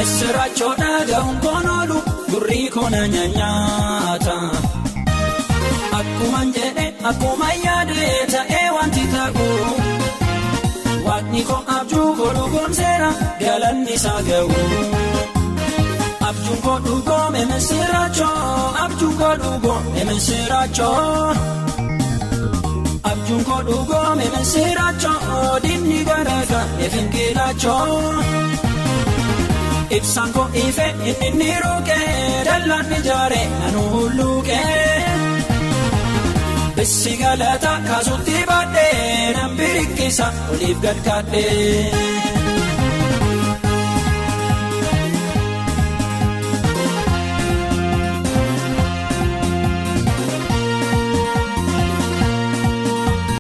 Misirachoo dhaga'uun konoolu gurri koona nyaata. Akkuman jedhe akkuma yaade ta'ee wanti ta'u. Waaqni koo abjuu godhu goomseera galanni isaa ga'u. Abjuun koo dhugoome misirachoo abjuun koo dhugoome misirachoo. Abjuun koo dhugoome misirachoo dinni garagaa efinkiilachoo. Ibsaan koo ife inni ruukee dallaan ijaaree nanu hulluukee. Bissi galata kaasutti baadhee nan birikkisa oliif gad kaadhee.